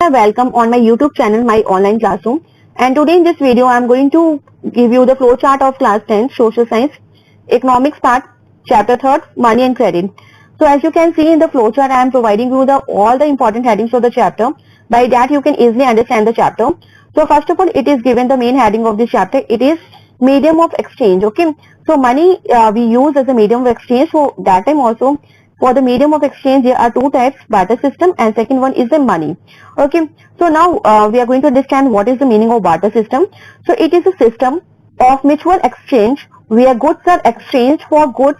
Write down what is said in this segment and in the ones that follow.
welcome on my YouTube channel, My Online Classroom. And today in this video, I am going to give you the flowchart of class 10 Social Science Economics part, chapter 3rd, Money and Credit. So as you can see in the flowchart, I am providing you all the important headings of the chapter. By that, you can easily understand the chapter. So first of all, it is given the main heading of this chapter. It is medium of exchange. Okay. So money we use as a medium of exchange. So that time also, for the medium of exchange, there are two types, barter system, and second one is the money. Okay. So now we are going to understand what is the meaning of barter system. So it is a system of mutual exchange where goods are exchanged for goods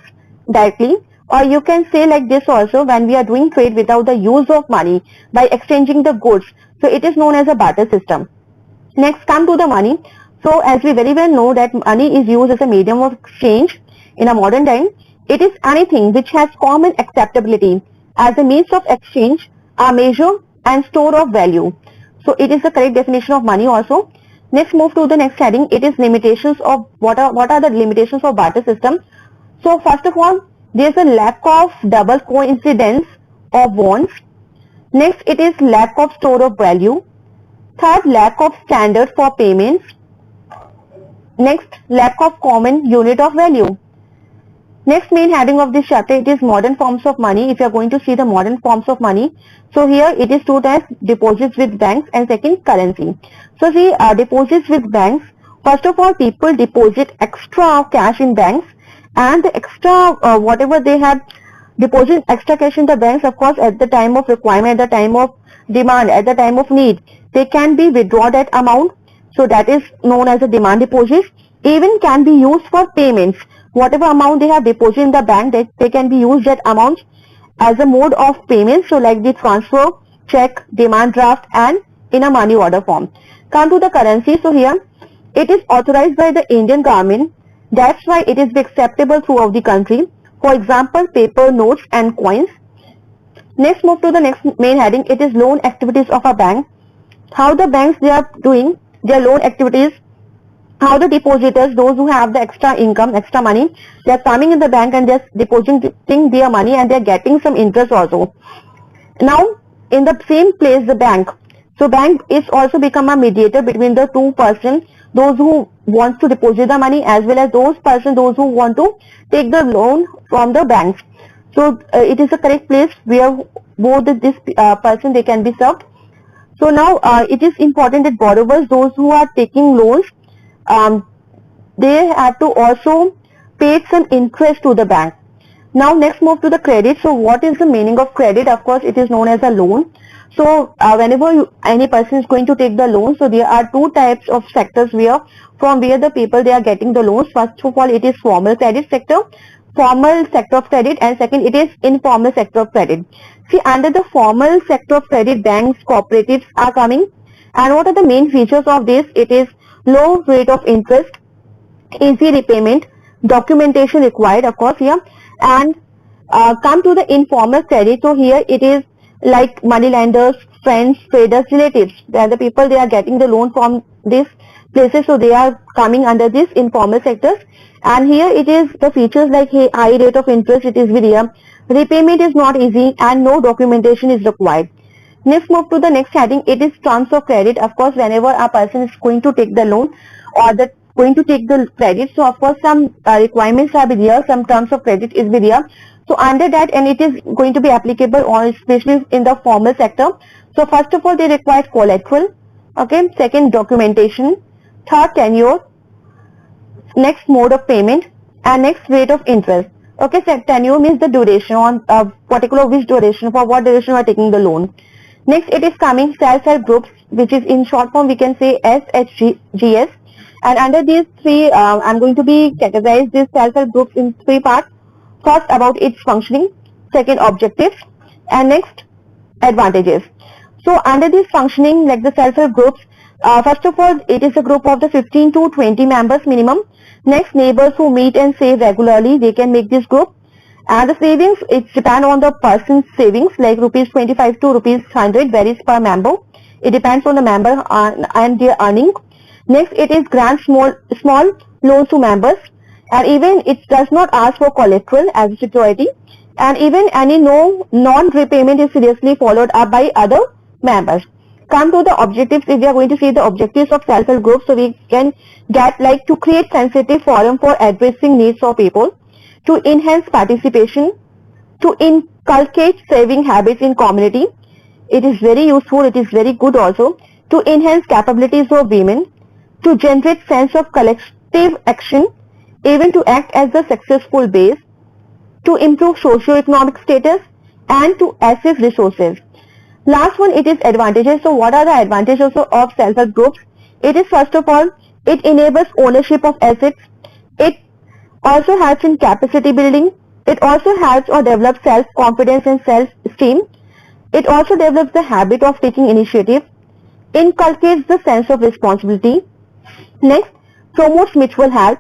directly, or you can say like this also, when we are doing trade without the use of money by exchanging the goods. So it is known as a barter system. Next, come to the money. So as we very well know that money is used as a medium of exchange in a modern time. It is anything which has common acceptability as a means of exchange, a measure and store of value. So it is the correct definition of money also. Next, move to the next heading. It is limitations of what are the limitations of barter system. So first of all, there is a lack of double coincidence of bonds. Next, it is lack of store of value. Third, lack of standard for payments. Next, lack of common unit of value. Next main heading of this chapter, it is modern forms of money. If you are going to see the modern forms of money, so here it is two types, deposits with banks and second currency. So see, deposits with banks, first of all, people deposit extra cash in banks, and the extra whatever they have deposit extra cash in the banks, of course at the time of requirement, at the time of demand, at the time of need, they can be withdraw that amount. So that is known as a demand deposit. Even can be used for payments. Whatever amount they have deposited in the bank, they can be used that amount as a mode of payment. So like the transfer, check, demand draft and in a money order form. Come to the currency. So here it is authorized by the Indian government. That's why it is acceptable throughout the country. For example, paper, notes and coins. Next, move to the next main heading. It is loan activities of a bank. How the banks they are doing their loan activities. How the depositors, those who have the extra income, extra money, they are coming in the bank and they are depositing their money and they are getting some interest also. Now, in the same place, the bank. So bank is also become a mediator between the two persons, those who want to deposit the money as well as those who want to take the loan from the banks. So it is a correct place where both this person they can be served. So now it is important that borrowers, those who are taking loans, they have to also pay some interest to the bank. Now next move to the credit. So what is the meaning of credit? Of course it is known as a loan. So whenever any person is going to take the loan, so there are two types of sectors from where the people they are getting the loans. First of all, it is formal credit sector, formal sector of credit, and second it is informal sector of credit. See, under the formal sector of credit, banks, cooperatives are coming. And what are the main features of this? It is low rate of interest, easy repayment, documentation required, of course, here. And come to the informal credit. So here it is like money lenders, friends, traders, relatives. They are the people they are getting the loan from these places. So they are coming under this informal sectors. And here it is the features like high rate of interest, it is here. Repayment is not easy and no documentation is required. Next, move to the next heading. It is terms of credit. Of course, whenever a person is going to take the loan or going to take the credit, so of course some requirements are there, some terms of credit is there. So under that, and it is going to be applicable on especially in the formal sector. So first of all, they require collateral. Okay. Second, documentation. Third, tenure. Next, mode of payment, and next, rate of interest. Okay. So tenure means the duration on particular which duration, for what duration we are taking the loan. Next, it is coming self-help groups, which is in short form we can say SHGS. And under these three, I'm going to be categorize these self-help groups in three parts. First, about its functioning. Second, objectives. And next, advantages. So under this functioning, like the self-help groups, first of all, it is a group of the 15 to 20 members minimum. Next, neighbors who meet and save regularly, they can make this group. And the savings, it depends on the person's savings, like rupees 25 to rupees 100 varies per member. It depends on the member and their earning. Next, it is grant small loans to members, and even it does not ask for collateral as security, and even any non-repayment is seriously followed up by other members. come to the objectives, if we are going to see the objectives of self-help group, so we can get like to create sensitive forum for addressing needs of people, to enhance participation, to inculcate saving habits in community. It is very useful, it is very good also. To enhance capabilities of women, to generate sense of collective action, even to act as the successful base, to improve socio-economic status, and to assess resources. Last one, it is advantages. So what are the advantages of self-help groups? It is, first of all, it enables ownership of assets. It also helps in capacity building. It also helps or develops self-confidence and self-esteem. It also develops the habit of taking initiative, inculcates the sense of responsibility. Next, promotes mutual help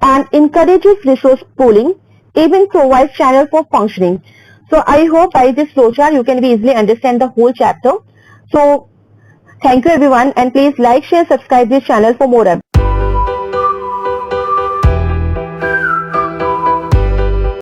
and encourages resource pooling, even provides channel for functioning. So I hope by this flowchart you can easily understand the whole chapter. So thank you everyone, and please like, share, subscribe this channel for more updates.